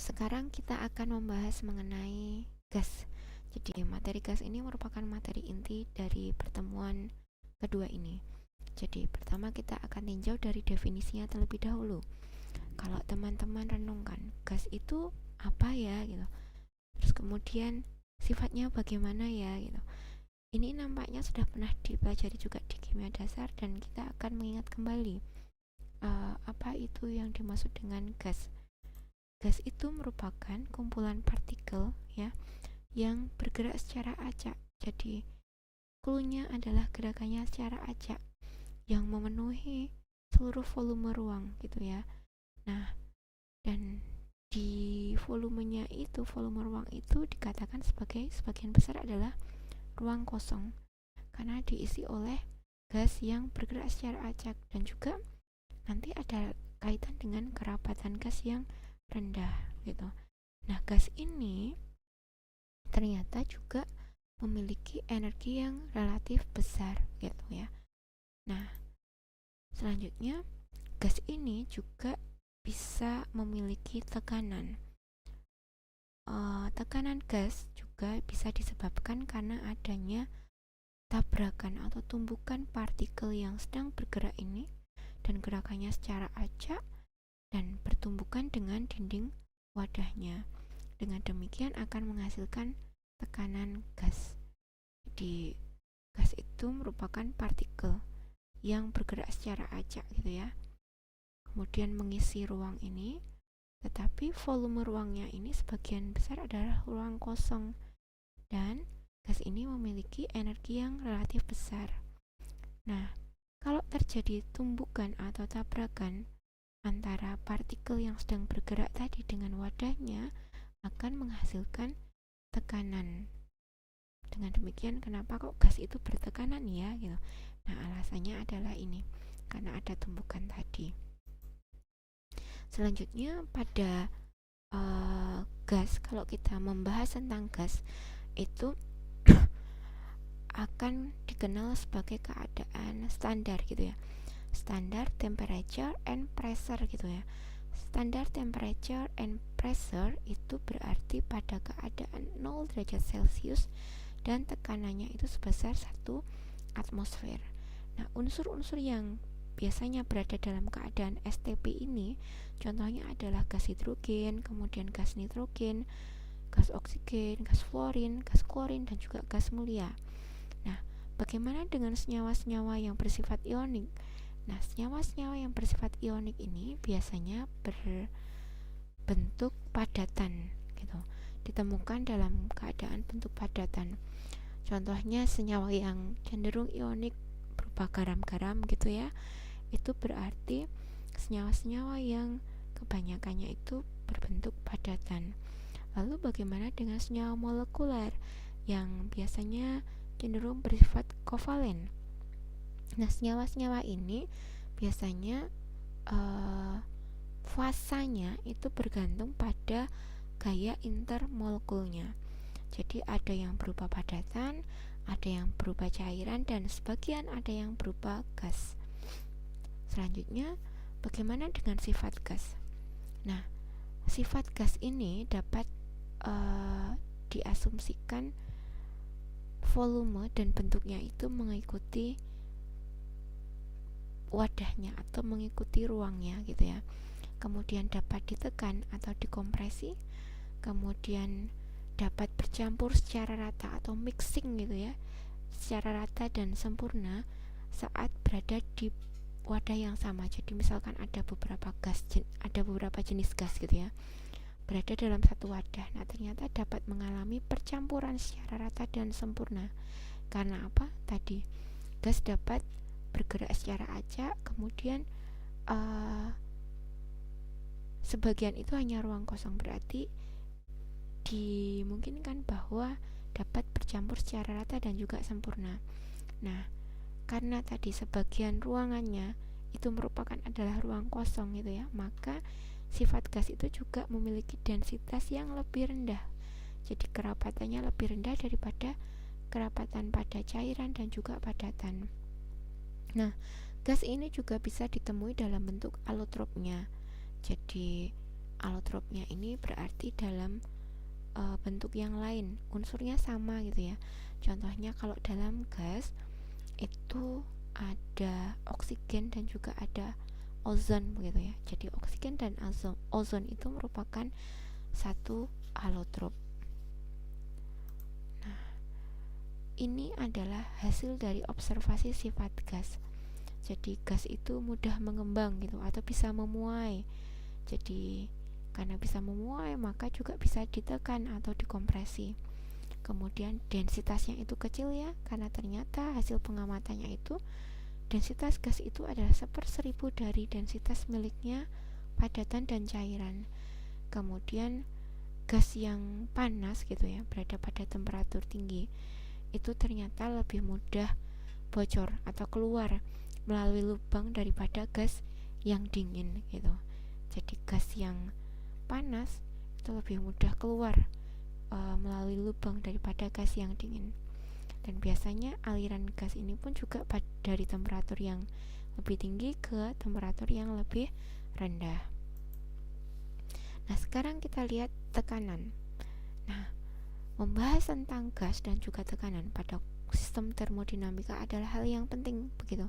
sekarang kita akan membahas mengenai gas. Jadi materi gas ini merupakan materi inti dari pertemuan kedua ini. Jadi pertama kita akan tinjau dari definisinya terlebih dahulu. Kalau teman-teman renungkan, gas itu apa ya gitu. Terus kemudian sifatnya bagaimana ya gitu. Ini nampaknya sudah pernah dipelajari juga di kimia dasar dan kita akan mengingat kembali apa itu yang dimaksud dengan gas. Gas itu merupakan kumpulan partikel ya yang bergerak secara acak. Jadi clue-nya adalah gerakannya secara acak yang memenuhi seluruh volume ruang gitu ya. Nah, dan di volume ruang itu dikatakan sebagai sebagian besar adalah ruang kosong karena diisi oleh gas yang bergerak secara acak dan juga nanti ada kaitan dengan kerapatan gas yang rendah gitu. Nah, gas ini ternyata juga memiliki energi yang relatif besar gitu ya. Nah, selanjutnya gas ini juga bisa memiliki tekanan. Tekanan gas juga bisa disebabkan karena adanya tabrakan atau tumbukan partikel yang sedang bergerak ini dan gerakannya secara acak dan bertumbukan dengan dinding wadahnya. Dengan demikian akan menghasilkan tekanan gas. Jadi gas itu merupakan partikel yang bergerak secara acak gitu ya. Kemudian mengisi ruang ini, tetapi volume ruangnya ini sebagian besar adalah ruang kosong dan gas ini memiliki energi yang relatif besar. Nah, kalau terjadi tumbukan atau tabrakan antara partikel yang sedang bergerak tadi dengan wadahnya akan menghasilkan tekanan. Dengan demikian kenapa kok gas itu bertekanan ya gitu. Nah, alasannya adalah ini, karena ada tumbukan tadi. Selanjutnya pada gas, kalau kita membahas tentang gas itu akan dikenal sebagai keadaan standar gitu ya. Standard temperature and pressure gitu ya. Standard temperature and pressure itu berarti pada keadaan 0 derajat Celcius dan tekanannya itu sebesar 1 atmosfer. Nah, unsur-unsur yang biasanya berada dalam keadaan STP ini contohnya adalah gas hidrogen, kemudian gas nitrogen, gas oksigen, gas fluorin, gas klorin, dan juga gas mulia. Nah, bagaimana dengan senyawa-senyawa yang bersifat ionik? Nah, senyawa-senyawa yang bersifat ionik ini biasanya berbentuk padatan gitu. Ditemukan dalam keadaan bentuk padatan. Contohnya senyawa yang cenderung ionik berupa garam-garam gitu ya. Itu berarti senyawa-senyawa yang kebanyakannya itu berbentuk padatan. Lalu bagaimana dengan senyawa molekuler yang biasanya cenderung bersifat kovalen? Nah, senyawa-senyawa ini biasanya fasanya itu bergantung pada gaya intermolekulnya. Jadi ada yang berupa padatan, ada yang berupa cairan, dan sebagian ada yang berupa gas. Selanjutnya, bagaimana dengan sifat gas? Nah, sifat gas ini dapat diasumsikan volume dan bentuknya itu mengikuti wadahnya atau mengikuti ruangnya gitu ya. Kemudian dapat ditekan atau dikompresi, kemudian dapat bercampur secara rata atau mixing gitu ya, secara rata dan sempurna saat berada di wadah yang sama. Jadi misalkan ada beberapa jenis gas gitu ya, berada dalam satu wadah. Nah, ternyata dapat mengalami percampuran secara rata dan sempurna. Karena apa? Tadi gas dapat bergerak secara acak, kemudian sebagian itu hanya ruang kosong, berarti dimungkinkan bahwa dapat bercampur secara rata dan juga sempurna. Nah, karena tadi sebagian ruangannya itu merupakan adalah ruang kosong gitu ya, maka sifat gas itu juga memiliki densitas yang lebih rendah. Jadi kerapatannya lebih rendah daripada kerapatan pada cairan dan juga padatan. Nah, gas ini juga bisa ditemui dalam bentuk alotropnya. Jadi Allotropnya ini berarti dalam bentuk yang lain, unsurnya sama gitu ya. Contohnya kalau dalam gas itu ada oksigen dan juga ada ozon begitu ya. Jadi oksigen dan ozon itu merupakan satu alotrop. Nah, ini adalah hasil dari observasi sifat gas. Jadi gas itu mudah mengembang gitu atau bisa memuai. Jadi karena bisa memuai maka juga bisa ditekan atau dikompresi. Kemudian densitasnya itu kecil ya, karena ternyata hasil pengamatannya itu densitas gas itu adalah 1/1000 dari densitas miliknya padatan dan cairan. Kemudian gas yang panas gitu ya, berada pada temperatur tinggi, itu ternyata lebih mudah bocor atau keluar melalui lubang daripada gas yang dingin gitu. Jadi gas yang panas itu lebih mudah keluar melalui lubang daripada gas yang dingin. Dan biasanya aliran gas ini pun juga dari temperatur yang lebih tinggi ke temperatur yang lebih rendah. Nah, sekarang kita lihat tekanan. Nah, membahas tentang gas dan juga tekanan pada sistem termodinamika adalah hal yang penting begitu,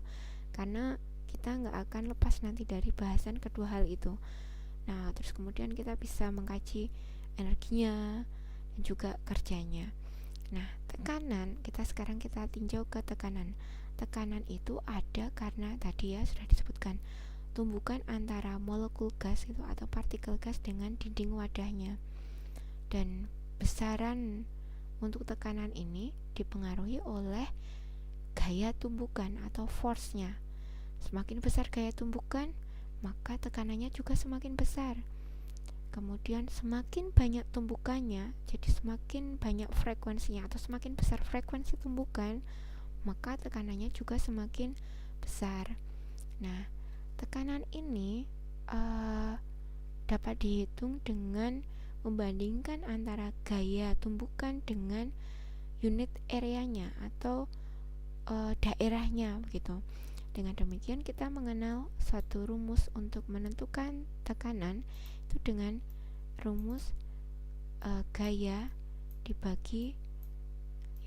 karena kita nggak akan lepas nanti dari bahasan kedua hal itu. Nah, terus kemudian kita bisa mengkaji energinya dan juga kerjanya. Nah, tekanan, sekarang kita tinjau ke tekanan. Tekanan itu ada karena tadi ya sudah disebutkan tumbukan antara molekul gas itu atau partikel gas dengan dinding wadahnya. Dan besaran untuk tekanan ini dipengaruhi oleh gaya tumbukan atau force-nya. Semakin besar gaya tumbukan, maka tekanannya juga semakin besar. Kemudian semakin banyak tumbukannya, jadi semakin banyak frekuensinya atau semakin besar frekuensi tumbukan, maka tekanannya juga semakin besar. Nah, tekanan ini dapat dihitung dengan membandingkan antara gaya tumbukan dengan unit areanya atau daerahnya begitu. Dengan demikian kita mengenal satu rumus untuk menentukan tekanan itu dengan rumus gaya dibagi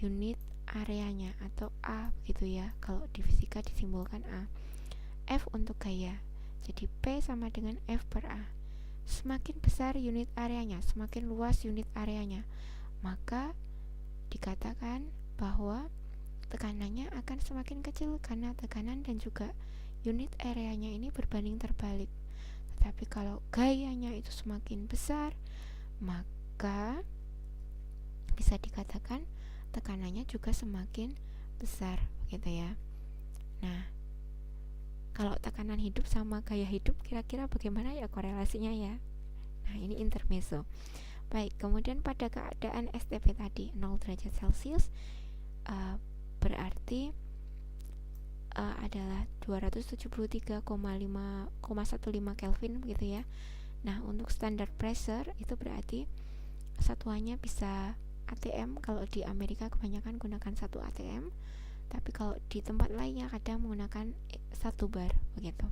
unit areanya atau A begitu ya. Kalau di fisika disimbolkan A. F untuk gaya. Jadi P sama dengan F per A. Semakin besar unit areanya, semakin luas unit areanya, maka dikatakan bahwa tekanannya akan semakin kecil karena tekanan dan juga unit areanya ini berbanding terbalik. Tetapi kalau gayanya itu semakin besar, maka bisa dikatakan tekanannya juga semakin besar gitu ya. Nah, kalau tekanan hidup sama gaya hidup kira-kira bagaimana ya korelasinya ya? Nah, ini intermezzo. Baik, kemudian pada keadaan STP tadi 0 derajat Celcius berarti adalah 273,15 Kelvin begitu ya. Nah, untuk standar pressure itu berarti satuannya bisa ATM. Kalau di Amerika kebanyakan gunakan 1 ATM, tapi kalau di tempat lainnya kadang menggunakan 1 bar begitu.